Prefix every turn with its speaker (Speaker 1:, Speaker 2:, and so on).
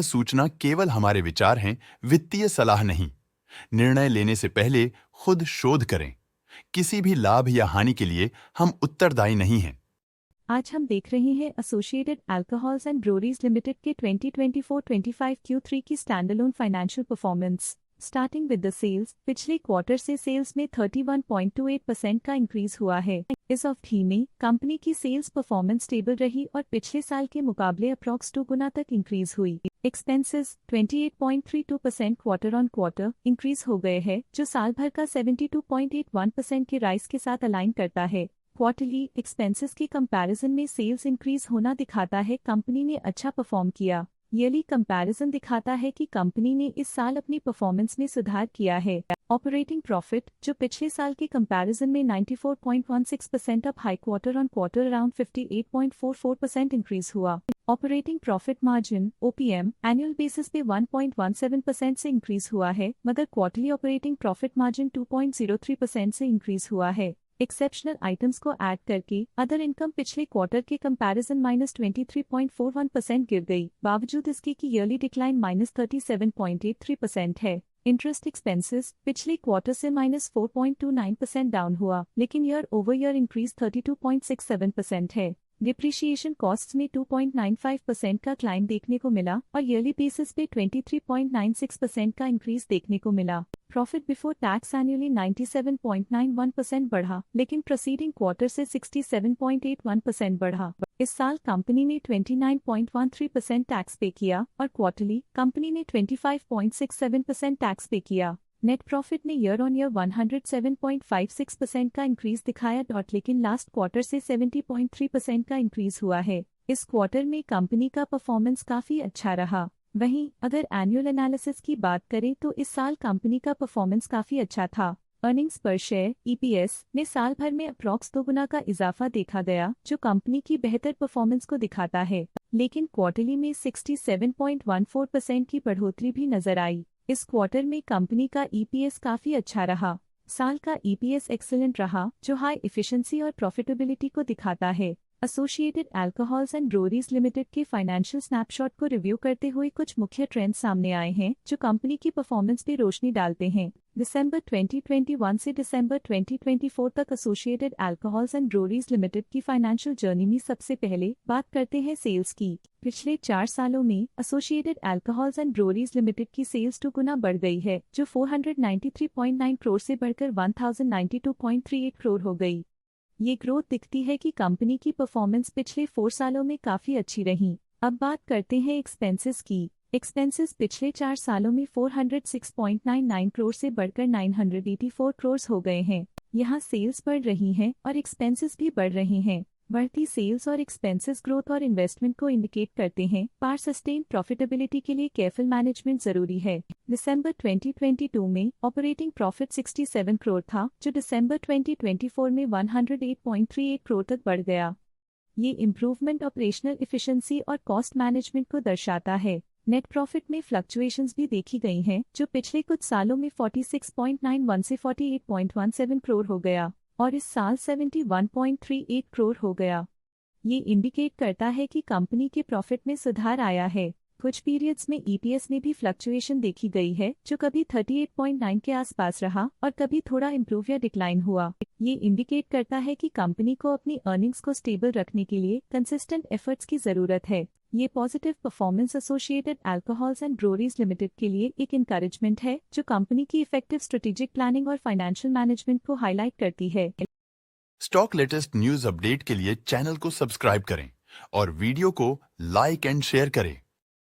Speaker 1: सूचना केवल हमारे विचार हैं, वित्तीय सलाह नहीं। निर्णय लेने से पहले खुद शोध करें। किसी भी लाभ या हानि के लिए हम उत्तरदायी नहीं हैं।
Speaker 2: आज हम देख रहे हैं associated alcohols and breweries limited के 2024-25 Q3 की standalone financial performance. Starting with the sales, पिछले क्वार्टर से सेल्स में 31.28% का इंक्रीज हुआ है। इस अवधि में कंपनी की सेल्स परफॉर्मेंस स्टेबल रही और पिछले साल के मुकाबले अप्रॉक्स 2 गुना तक इंक्रीज हुई। Expenses 28.32% quarter on quarter increase हो गए हैं, जो साल भर का 72.81% के राइज के साथ अलाइन करता है। क्वार्टरली एक्सपेंसेस के कंपैरिजन में सेल्स इंक्रीज होना दिखाता है कंपनी ने अच्छा परफॉर्म किया। ईयरली कंपैरिजन दिखाता है कि कंपनी ने इस साल अपनी परफॉर्मेंस में सुधार किया है। ऑपरेटिंग प्रॉफिट, जो पिछले साल के कंपैरिजन में 94.16% up high quarter on quarter around 58.44% increase हुआ। Operating profit margin OPM annual basis पे 1.17% से इंक्रीज हुआ है, मगर क्वार्टरली ऑपरेटिंग प्रॉफिट मार्जिन 2.03% से इंक्रीज हुआ है। एक्सेप्शनल आइटम्स को ऐड करके अदर इनकम पिछले क्वार्टर के कंपैरिजन -23.41% गिर गई, बावजूद इसके कि ईयरली डिक्लाइन -37.83% है। इंटरेस्ट एक्सपेंसेस पिछले क्वार्टर से -4.29% डाउन हुआ, लेकिन ईयर ओवर ईयर इंक्रीज 32.67% है। डिप्रिशिएशन कॉस्ट्स में 2.95% का क्लाइम देखने को मिला और ईयरली बेसिस पे 23.96% का इंक्रीज देखने को मिला। प्रॉफिट बिफोर टैक्स एनुअली 97.91% बढ़ा, लेकिन प्रोसीडिंग क्वार्टर से 67.81% बढ़ा। इस साल कंपनी ने 29.13% टैक्स पे किया और क्वार्टरली कंपनी ने 25.67% टैक्स पे किया। नेट प्रॉफिट ने ईयर ऑन ईयर 107.56% का इंक्रीज दिखाया, लेकिन लास्ट क्वार्टर से 70.3% का इंक्रीज हुआ है। इस क्वार्टर में कंपनी का परफॉर्मेंस काफी अच्छा रहा। वहीं अगर एनुअल एनालिसिस की बात करें तो इस साल कंपनी का परफॉर्मेंस काफी अच्छा था। अर्निंग्स पर शेयर EPS में साल भर में अप्रॉक्स 2 गुना का इजाफा देखा गया, जो कंपनी की बेहतर परफॉर्मेंस को दिखाता है। लेकिन क्वार्टरली में 67.14% की बढ़ोतरी भी नजर आई। इस क्वार्टर में कंपनी का EPS काफी अच्छा रहा। साल का EPS एक्सीलेंट रहा, जो हाई एफिशिएंसी और प्रॉफिटेबिलिटी को दिखाता है। Associated alcohols and breweries limited के फाइनेंशियल स्नैपशॉट को रिव्यू करते हुए कुछ मुख्य ट्रेंड्स सामने आए हैं, जो कंपनी की परफॉर्मेंस पे रोशनी डालते हैं। दिसंबर 2021 से दिसंबर 2024 तक associated alcohols and breweries limited की फाइनेंशियल जर्नी में सबसे पहले बात करते हैं सेल्स की। पिछले 4 सालों में associated alcohols and breweries limited की सेल्स 2 गुना बढ़ गई है, जो 493.9 करोड़ से बढ़कर 1092.38 करोड़ हो गई। ये ग्रोथ दिखती है कि कंपनी की परफॉर्मेंस पिछले 4 सालों में काफी अच्छी रही। अब बात करते हैं एक्सपेंसेस की। एक्सपेंसेस पिछले 4 सालों में 406.99 करोड़ से बढ़कर 984 करोड़ हो गए हैं। यहाँ सेल्स बढ़ रही हैं और एक्सपेंसेस भी बढ़ रहे हैं। बढ़ती सेल्स और एक्सपेंसेस ग्रोथ और इन्वेस्टमेंट को इंडिकेट करते हैं, पर सस्टेन प्रॉफिटेबिलिटी के लिए केयरफुल मैनेजमेंट जरूरी है। दिसंबर 2022 में ऑपरेटिंग प्रॉफिट 67 करोड़ था, जो दिसंबर 2024 में 108.38 करोड़ तक बढ़ गया। ये इम्प्रूवमेंट ऑपरेशनल एफिशिएंसी और कॉस्ट मैनेजमेंट को दर्शाता है। नेट प्रॉफिट में फ्लक्चुएशंस भी देखी गई हैं, जो पिछले कुछ सालों में 46.91 से 48.17 करोड़ हो गया और इस साल 71.38 करोड़ हो गया। ये इंडिकेट करता है कि कंपनी के प्रॉफिट में सुधार आया है। कुछ पीरियड्स में EPS में भी फ्लक्चुएशन देखी गई है, जो कभी 38.9 के आसपास रहा और कभी थोड़ा इम्प्रूव या डिक्लाइन हुआ। ये इंडिकेट करता है कि कंपनी को अपनी अर्निंग्स को स्टेबल रखने के लिए कंसिस्टेंट एफर्ट्स की जरूरत है। ये positive performance associated alcohols and breweries limited के लिए एक इंकरेजमेंट है, जो कंपनी की इफेक्टिव स्ट्रेटेजिक प्लानिंग और फाइनेंशियल मैनेजमेंट को हाईलाइट करती है।
Speaker 1: स्टॉक लेटेस्ट न्यूज अपडेट के लिए चैनल को सब्सक्राइब करें और वीडियो को लाइक एंड शेयर करें।